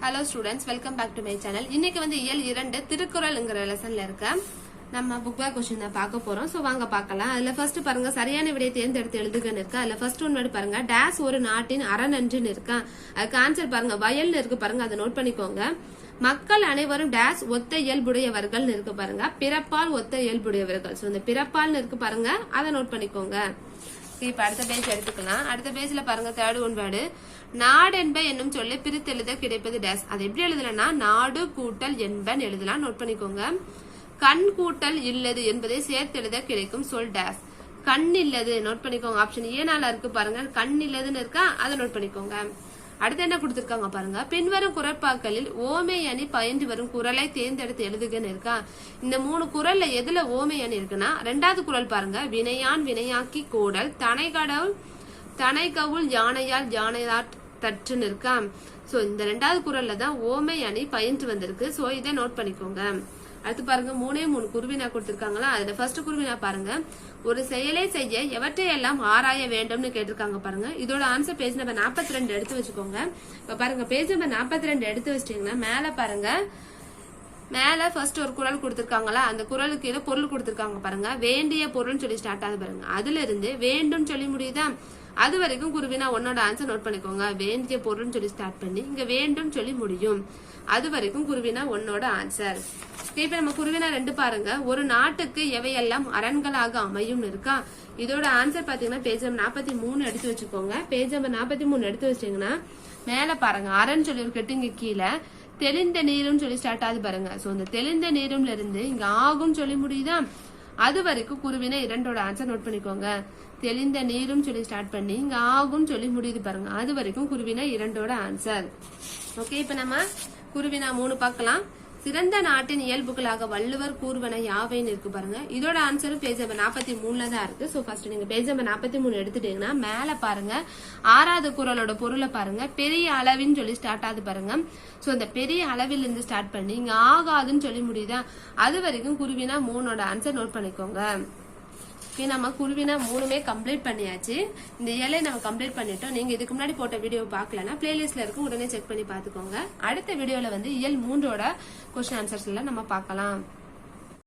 Hello students, welcome back to my channel. இன்னைக்கு வந்து இயல் 2 திருக்குறள்ங்கற லெசன்ல இருக்க நம்ம புக் பேக் क्वेश्चन தான் பார்க்க போறோம். சோ வாங்க பார்க்கலாம். அதுல ஃபர்ஸ்ட் பாருங்க சரியான விடையை தேர்ந்தெடுத்து எழுதுகன்னு இருக்கு. அதுல ஃபர்ஸ்ட் ஒன் வேர்ட் பாருங்க டேஸ் ஒரு நாட்டின் அறநன்றுன்னு இருக்கு. அதுக்கு ஆன்சர் பாருங்க வயல்னு இருக்கு பாருங்க, அதை நோட் பண்ணிக்கோங்க. மக்கள் அனைவரும் டேஸ் ஒத்த இயல்புடையவர்கள்னு இருக்கு பாருங்க, பிறப்பால் ஒத்த இயல்புடையவர்கள். சோ இந்த பிறப்பால்னு இருக்கு பாருங்க, அதை நோட் பண்ணிக்கோங்க. இப்ப அடுத்த பேஜ் எடுத்துக்கலாம். அடுத்த பேஜ்ல பாருங்க தேர்ட் ஒன் வேர்டு நாடென்ப என்னும் சொல்லி பிரித்தெழுத கிடைப்பது டேஸ். அது எப்படி எழுதலன்னா நாடு கூட்டல் என்பன் எழுதலாம், நோட் பண்ணிக்கோங்க. கண் கூட்டல் இல்லது என்பதை சேர்த்து எழுத கிடைக்கும் சொல் டேஸ். கண் இல்லது நோட் பண்ணிக்கோங்க, ஆப்ஷன் ஏனால இருக்கு பாருங்க, கண் இல்லதுன்னு இருக்கா, அதை நோட் பண்ணிக்கோங்க. அடுத்து என்ன கொடுத்திருக்காங்க பாருங்க, பின்வரும் குறட்பாக்களில் ஓமை அணி பயின்று வரும் குறளை தேர்ந்தெடுத்து எழுதுகன்னு இருக்கா. இந்த 3 குறள்ல எதுல ஓமை அணி இருக்குன்னா ரெண்டாவது குறள் பாருங்க, வினையான் வினையாக்கி கோடல் தனைகவுள் யானையால் யானையாட் தற்றுன்னு இருக்கா. சோ இந்த ரெண்டாவது குறள்ல தான் ஓமை அணி பயின்று வந்திருக்கு. சோ இதை நோட் பண்ணிக்கோங்க. அடுத்து பாருங்க 3 குருவினா கொடுத்திருக்காங்களா. அதுல ஃபர்ஸ்ட் குருவினா பாருங்க, ஒரு செயலை செய்ய எவற்றையெல்லாம் ஆராய வேண்டும்னு கேட்டிருக்காங்க பாருங்க. இதோட ஆன்சர் பேஜ் நம்பர் 42 எடுத்து வச்சுக்கோங்க. இப்ப பாருங்க பேஜ் நம்பர் 42 எடுத்து வச்சிட்டீங்கன்னா மேல பாருங்க, மேல ஃபர்ஸ்ட் ஒரு குறள் கொடுத்திருக்காங்களா, அந்த குறளுக்கு கீழே பொருள் கொடுத்திருக்காங்க பாருங்க. வேண்டிய பொருள்னு சொல்லி ஸ்டார்ட் ஆகுது பாருங்க, அதுல இருந்து வேண்டும் சொல்லி முடியுதா, அது வரைக்கும் குருவினா ஒன்னோட ஆன்சர் நோட் பண்ணிக்கோங்க. வேண்டிய பொருள்னு சொல்லி ஸ்டார்ட் பண்ணி இங்க வேண்டும் சொல்லி முடியும், அது வரைக்கும் குருவினா ஒன்னோட ஆன்சர். இப்ப நம்ம குருவினா 2 பாருங்க, ஒரு நாட்டுக்கு எவையெல்லாம் அரண்களாக அமையும் இருக்கா. இதோட ஆன்சர் பாத்தீங்கன்னா பேஜ் நம்பர் 43 எடுத்து வச்சுக்கோங்க. பேஜ் நம்பர் 43 எடுத்து வச்சிட்டீங்கன்னா மேல பாருங்க அரண் சொல்லி ஒரு கெட்டுங்க, கீழே தெளிந்த நீரும் சொல்லி ஸ்டார்ட் ஆகுது பாருங்க. சோ இந்த தெளிந்த நீரும்ல இருந்து இங்க ஆகும் சொல்லி முடியுதா, அது வரைக்கும் குருவினா 2ஓட ஆன்சர் நோட் பண்ணிக்கோங்க. தெளிந்த நீரும் சொல்லி ஸ்டார்ட் பண்ணி இங்க ஆகும் சொல்லி முடியுது பாருங்க, அது வரைக்கும் குருவினா 2ஓட ஆன்சர். ஓகே, இப்ப நம்ம குருவினா 3 பார்க்கலாம். சிறந்த நாட்டின் இயல்புகளாக வள்ளுவர் கூறுவன யாவைன்னு இருக்கு பாருங்க. இதோட ஆன்சரும் பேஜ் நம்பர் 43 தான் இருக்கு. சோ ஃபர்ஸ்ட் நீங்க பேஜ் நம்பர் 43 எடுத்துட்டீங்கன்னா மேல பாருங்க 6வது குறளோட பொருளை பாருங்க, பெரிய அளவின்னு சொல்லி ஸ்டார்ட் ஆகுது பாருங்க. சோ இந்த பெரிய அளவில் இருந்து ஸ்டார்ட் பண்ணி இங்க ஆகாதுன்னு சொல்லி முடியுதா, அது வரைக்கும் குருவினா 3ஓட ஆன்சர் நோட் பண்ணிக்கோங்க. நம்ம குருவினா 3மே கம்ப்ளீட் பண்ணியாச்சு. இந்த இயலை நம்ம கம்ப்ளீட் பண்ணிட்டோம். நீங்க இதுக்கு முன்னாடி போட்ட வீடியோ பார்க்கலன்னா பிளேலிஸ்ட்ல இருக்கும், உடனே செக் பண்ணி பாத்துக்கோங்க. அடுத்த வீடியோல வந்து இயல் 3ஓட क्वेश्चन ஆன்சர்ஸ் எல்லாம் நம்ம பார்க்கலாம்.